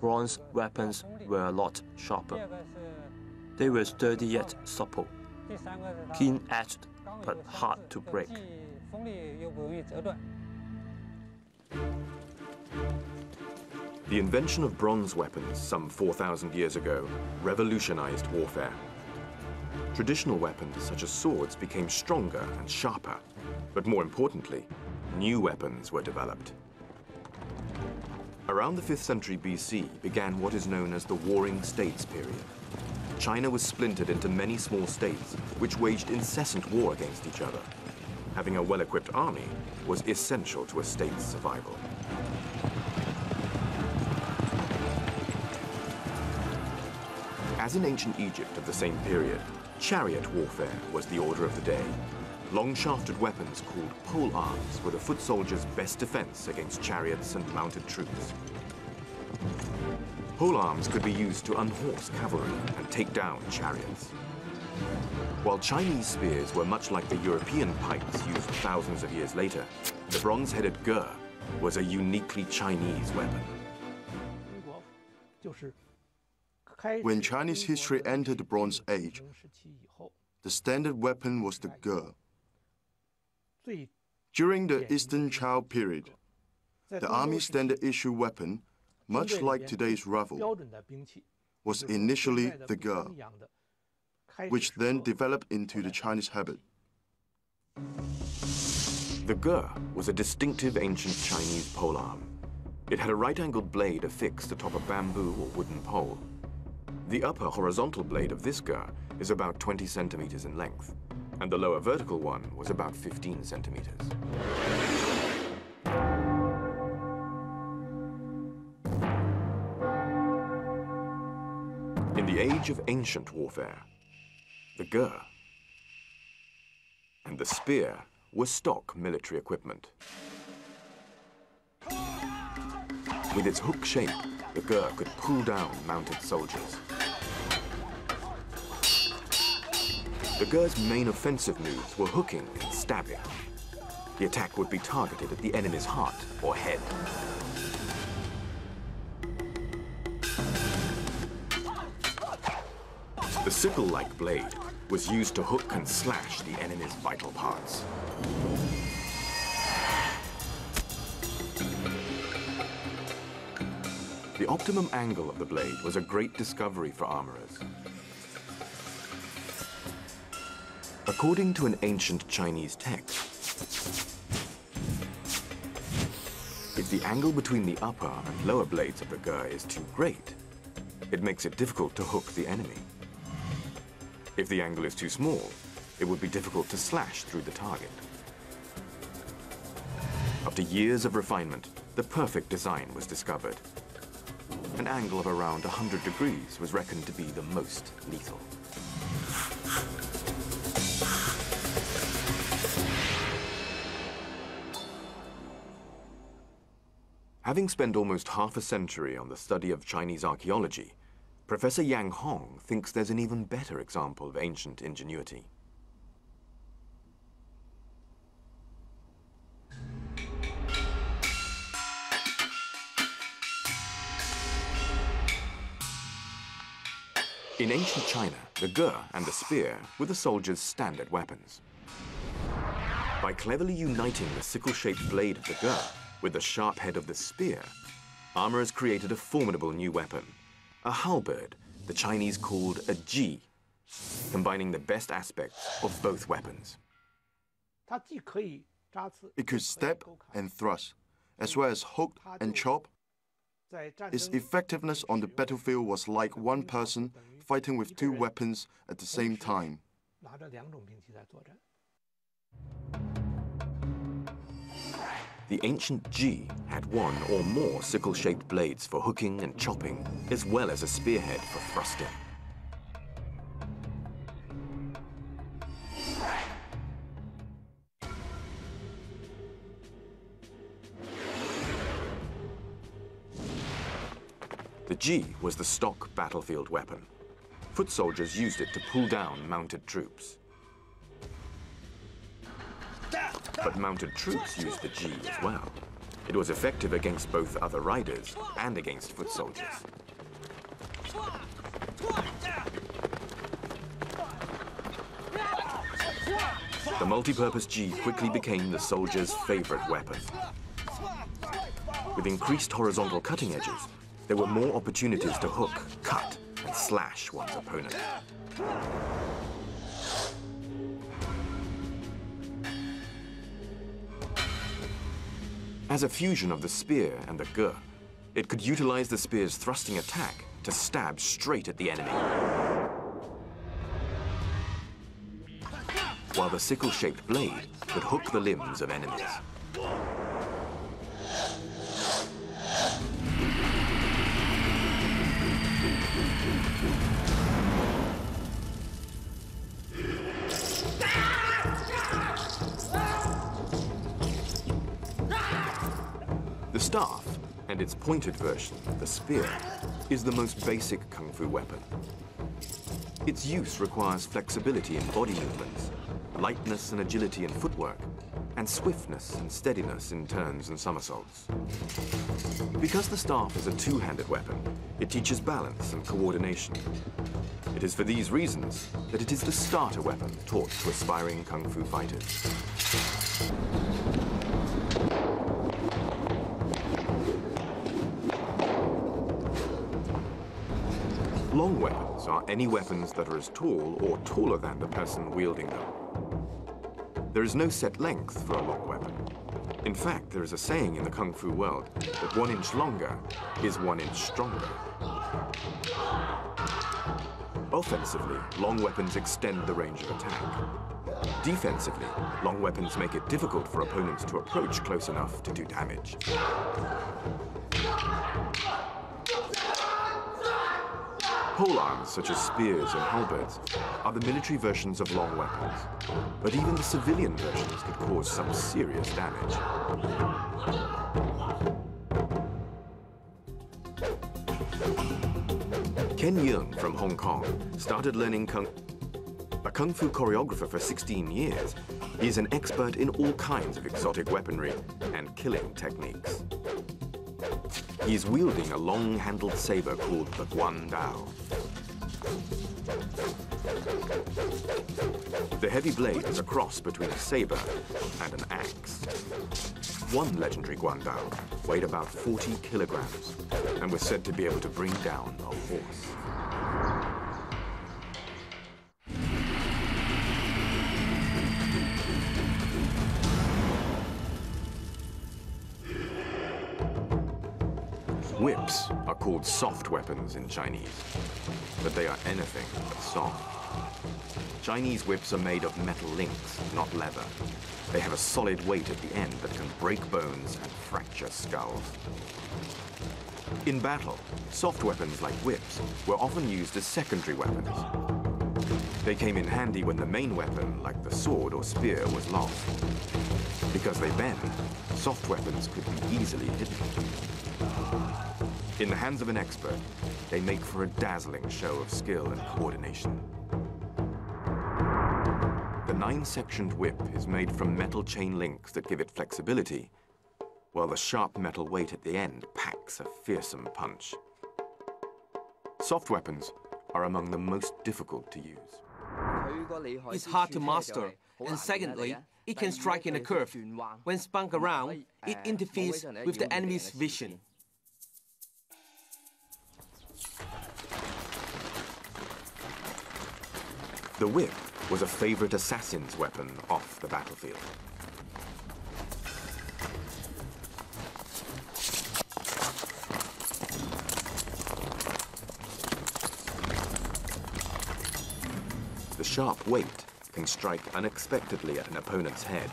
bronze weapons were a lot sharper. They were sturdy yet supple, keen-edged but hard to break. The invention of bronze weapons some 4,000 years ago revolutionized warfare. Traditional weapons such as swords became stronger and sharper, but more importantly, new weapons were developed. Around the 5th century BC began what is known as the Warring States period. China was splintered into many small states which waged incessant war against each other. Having a well-equipped army was essential to a state's survival. As in ancient Egypt of the same period, chariot warfare was the order of the day. Long-shafted weapons called pole arms were the foot soldiers' best defense against chariots and mounted troops. Pole arms could be used to unhorse cavalry and take down chariots. While Chinese spears were much like the European pikes used thousands of years later, the bronze-headed ge was a uniquely Chinese weapon. When Chinese history entered the Bronze Age, the standard weapon was the ge. During the Eastern Chao period, the army's standard issue weapon, much like today's rifle, was initially the ge, which then developed into the Chinese habit. The ge was a distinctive ancient Chinese polearm. It had a right-angled blade affixed atop a bamboo or wooden pole. The upper horizontal blade of this ge is about 20 centimeters in length, and the lower vertical one was about 15 centimeters. In the age of ancient warfare, the ge and the spear were stock military equipment. With its hook shape, the ge could pull down mounted soldiers. The ge's main offensive moves were hooking and stabbing. The attack would be targeted at the enemy's heart or head. The sickle-like blade was used to hook and slash the enemy's vital parts. The optimum angle of the blade was a great discovery for armorers. According to an ancient Chinese text, if the angle between the upper and lower blades of the ge is too great, it makes it difficult to hook the enemy. If the angle is too small, it would be difficult to slash through the target. After years of refinement, the perfect design was discovered. An angle of around 100 degrees was reckoned to be the most lethal. Having spent almost half a century on the study of Chinese archaeology, Professor Yang Hong thinks there's an even better example of ancient ingenuity. In ancient China, the ge and the spear were the soldiers' standard weapons. By cleverly uniting the sickle-shaped blade of the ge with the sharp head of the spear, armorers created a formidable new weapon, a halberd the Chinese called a ji, combining the best aspects of both weapons. It could stab and thrust, as well as hook and chop. Its effectiveness on the battlefield was like one person fighting with two weapons at the same time. The ancient ji had one or more sickle-shaped blades for hooking and chopping, as well as a spearhead for thrusting. The ji was the stock battlefield weapon. Foot soldiers used it to pull down mounted troops. But mounted troops used the ji as well. It was effective against both other riders and against foot soldiers. The multi-purpose ji quickly became the soldier's favorite weapon. With increased horizontal cutting edges, there were more opportunities to hook, cut, and slash one's opponent. As a fusion of the spear and the ge, it could utilize the spear's thrusting attack to stab straight at the enemy, while the sickle-shaped blade could hook the limbs of enemies. The staff, and its pointed version, the spear, is the most basic kung fu weapon. Its use requires flexibility in body movements, lightness and agility in footwork, and swiftness and steadiness in turns and somersaults. Because the staff is a two-handed weapon, it teaches balance and coordination. It is for these reasons that it is the starter weapon taught to aspiring kung fu fighters. Long weapons are any weapons that are as tall or taller than the person wielding them. There is no set length for a long weapon. In fact, there is a saying in the kung fu world that 1 inch longer is 1 inch stronger. Offensively, long weapons extend the range of attack. Defensively, long weapons make it difficult for opponents to approach close enough to do damage. Polearms, such as spears and halberds, are the military versions of long weapons. But even the civilian versions could cause some serious damage. Ken Yeung from Hong Kong started learning a kung fu choreographer for 16 years. He is an expert in all kinds of exotic weaponry and killing techniques. He is wielding a long-handled saber called the Guan Dao. The heavy blade is a cross between a saber and an axe. One legendary Guan Dao weighed about 40 kilograms and was said to be able to bring down a horse. Whips are called soft weapons in Chinese, but they are anything but soft. Chinese whips are made of metal links, not leather. They have a solid weight at the end that can break bones and fracture skulls. In battle, soft weapons like whips were often used as secondary weapons. They came in handy when the main weapon, like the sword or spear, was lost. Because they bend, soft weapons could be easily hidden. In the hands of an expert, they make for a dazzling show of skill and coordination. The 9-sectioned whip is made from metal chain links that give it flexibility, while the sharp metal weight at the end packs a fearsome punch. Soft weapons are among the most difficult to use. It's hard to master, and secondly, it can strike in a curve. When spun around, it interferes with the enemy's vision. The whip was a favorite assassin's weapon off the battlefield. The sharp weight can strike unexpectedly at an opponent's head